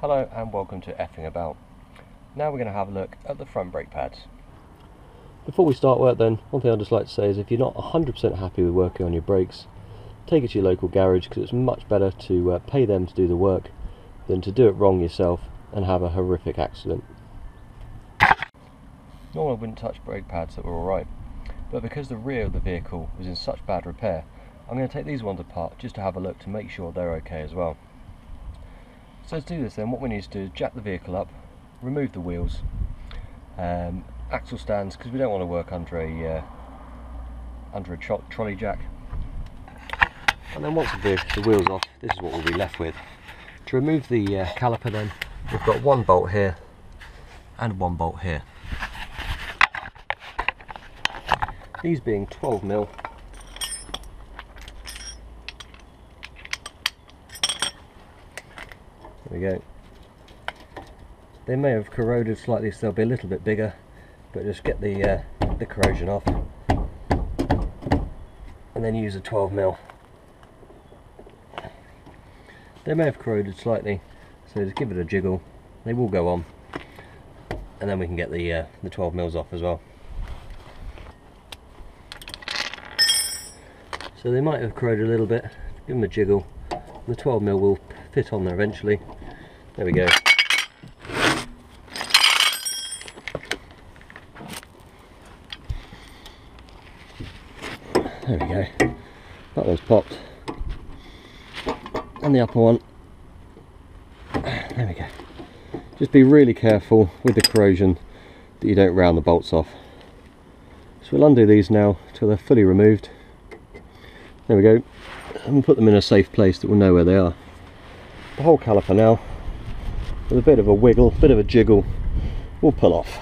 Hello and welcome to Effing About. Now we're going to have a look at the front brake pads. Before we start work then, one thing I'd just like to say is if you're not 100% happy with working on your brakes, take it to your local garage, because it's much better to pay them to do the work than to do it wrong yourself and have a horrific accident. Normally I wouldn't touch brake pads that were alright, but because the rear of the vehicle was in such bad repair, I'm going to take these ones apart just to have a look to make sure they're okay as well. So to do this then, what we need to do is jack the vehicle up, remove the wheels, axle stands, because we don't want to work under a trolley jack. And then once the wheel's off, this is what we'll be left with. To remove the caliper then, we've got one bolt here and one bolt here. These being 12mm. There we go. They may have corroded slightly, so they'll be a little bit bigger, but just get the corrosion off and then use a 12mm. They may have corroded slightly, so just give it a jiggle. They will go on, and then we can get the 12mm off as well. So they might have corroded a little bit. Give them a jiggle. The 12mm will fit on there eventually. There we go. There we go. That one's popped. And the upper one. There we go. Just be really careful with the corrosion that you don't round the bolts off. So we'll undo these now till they're fully removed. There we go. And we'll put them in a safe place that we'll know where they are. The whole caliper now, with a bit of a wiggle, bit of a jiggle, will pull off.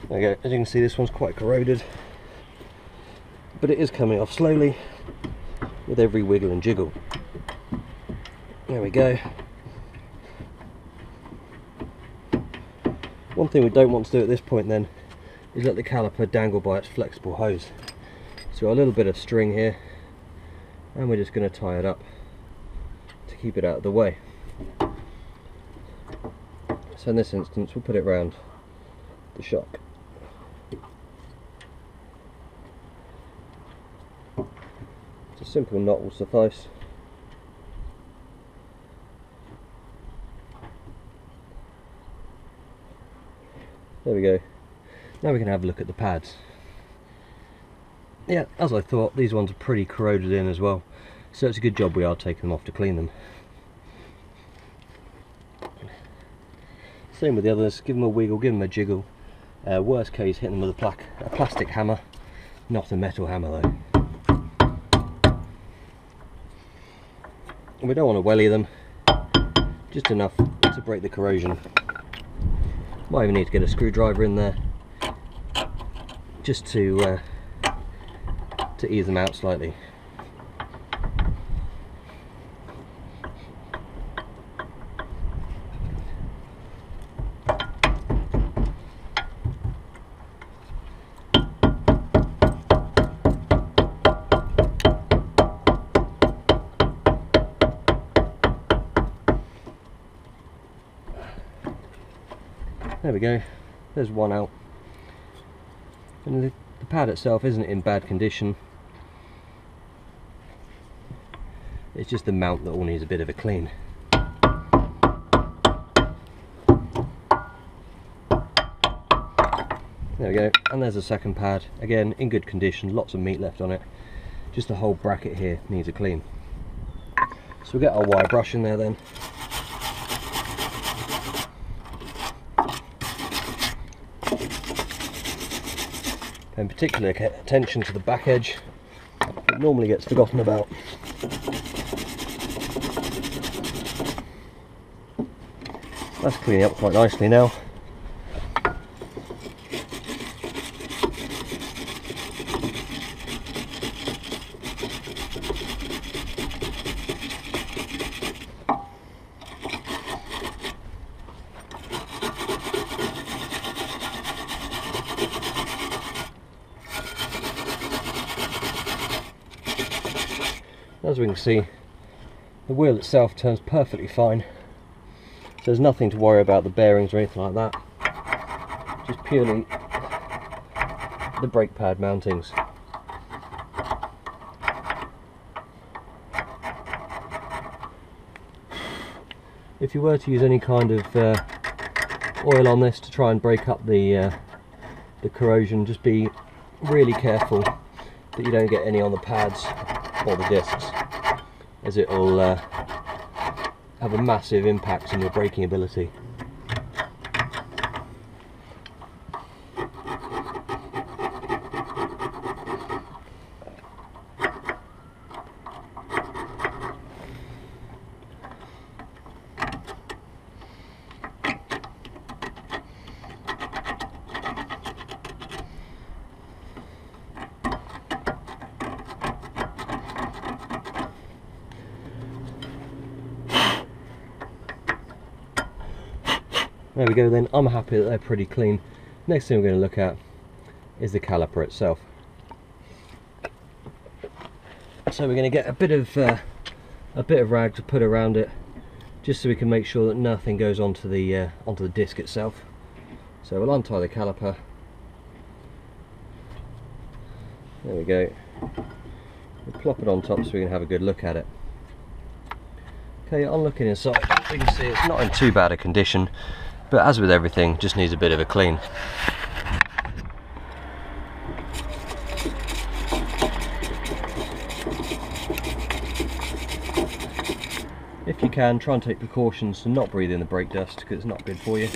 There we go. As you can see, this one's quite corroded, but it is coming off slowly with every wiggle and jiggle. There we go. One thing we don't want to do at this point then is let the caliper dangle by its flexible hose. So a little bit of string here, and we're just going to tie it up to keep it out of the way. So in this instance we'll put it round the shock. A simple knot will suffice. There we go. Now we can have a look at the pads. Yeah, as I thought, these ones are pretty corroded in as well, so it's a good job we are taking them off to clean them. Same with the others, give them a wiggle, give them a jiggle. Worst case, hit them with a plastic hammer, not a metal hammer though. And we don't want to welly them, just enough to break the corrosion. Might even need to get a screwdriver in there, just to ease them out slightly. There we go, there's one out. And the pad itself isn't in bad condition. It's just the mount that all needs a bit of a clean. There we go, and there's a second pad, again in good condition, lots of meat left on it. Just the whole bracket here needs a clean. So we'll get our wire brush in there then. And particularly attention to the back edge, it normally gets forgotten about. That's cleaning up quite nicely now. as we can see, the wheel itself turns perfectly fine, so there's nothing to worry about the bearings or anything like that, just purely the brake pad mountings. If you were to use any kind of oil on this to try and break up the corrosion, just be really careful that you don't get any on the pads or the discs, as it will have a massive impact on your braking ability. There we go then, I'm happy that they're pretty clean. Next thing we're going to look at is the caliper itself. So we're going to get a bit of rag to put around it, just so we can make sure that nothing goes onto the disc itself. So we'll untie the caliper. There we go. We'll plop it on top so we can have a good look at it. Okay, on looking inside, we can see it's not in too bad a condition, but as with everything, just needs a bit of a clean. If you can, try and take precautions to not breathe in the brake dust, because it's not good for you.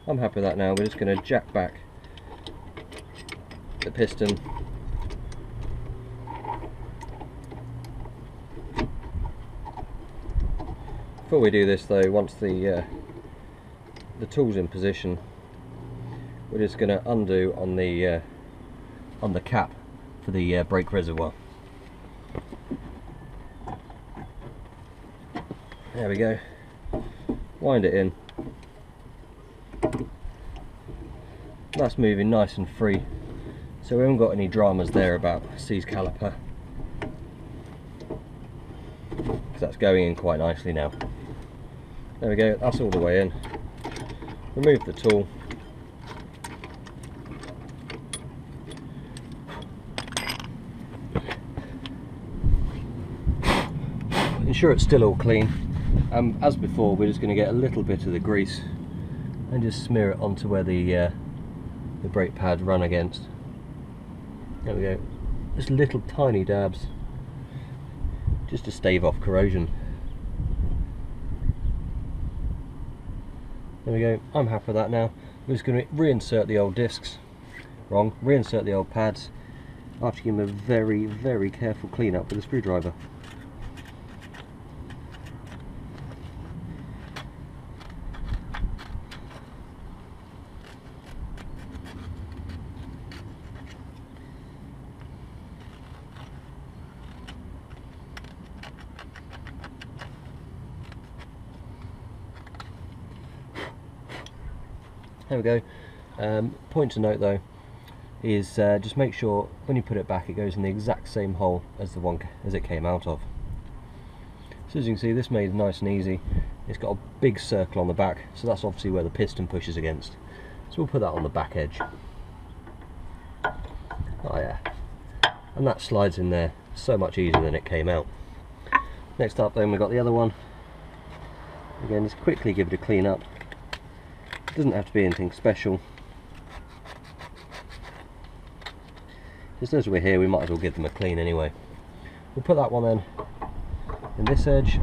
I'm happy with that now. We're just going to jack back the piston. Before we do this though, once the tool's in position, we're just going to undo on the cap for the brake reservoir. There we go. Wind it in. That's moving nice and free, so we haven't got any dramas there about C's caliper, because that's going in quite nicely now. There we go, that's all the way in. Remove the tool. Ensure it's still all clean. As before, we're just going to get a little bit of the grease and just smear it onto where the brake pad run against. There we go, just little tiny dabs, just to stave off corrosion. There we go, I'm happy with that now. We're just going to reinsert the old discs, reinsert the old pads, after giving them a very, very careful clean up with a screwdriver. There we go. Point to note though is just make sure when you put it back it goes in the exact same hole as the one as it came out of. So as you can see, this made nice and easy. It's got a big circle on the back, so that's obviously where the piston pushes against. So we'll put that on the back edge. Oh yeah, and that slides in there so much easier than it came out. Next up then we've got the other one. Again, just quickly give it a clean up. Doesn't have to be anything special. Just as we're here, we might as well give them a clean anyway. We'll put that one then in this edge.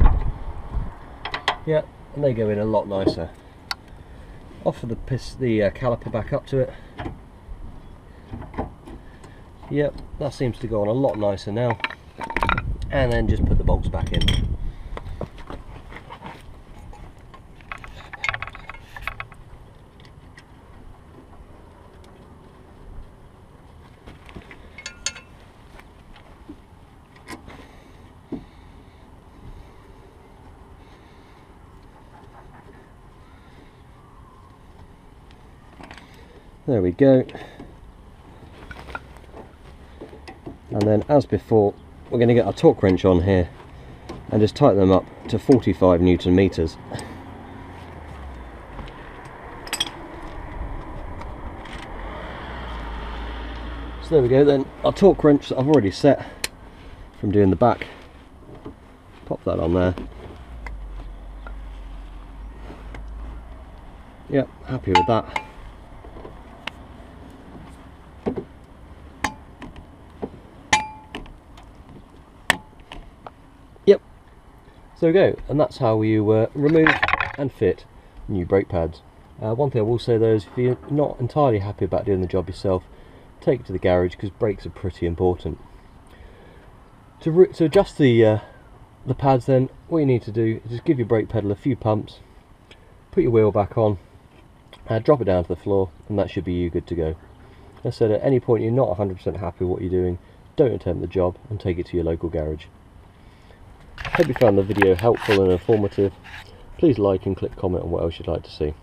Yeah, and they go in a lot nicer. Offer the caliper back up to it. Yep, that seems to go on a lot nicer now. and then just put the bolts back in. There we go. And then, as before, we're going to get our torque wrench on here and just tighten them up to 45 Newton meters. So there we go then, our torque wrench that I've already set from doing the back. Pop that on there. Yep, happy with that. Yep, so there we go, and that's how you remove and fit new brake pads. One thing I will say though is, if you're not entirely happy about doing the job yourself, take it to the garage, because brakes are pretty important. To adjust the pads then, what you need to do is just give your brake pedal a few pumps, put your wheel back on, drop it down to the floor, and that should be you good to go. As I said, at any point you're not 100% happy with what you're doing, don't attempt the job and take it to your local garage. Hope you found the video helpful and informative. Please like and click comment on what else you'd like to see.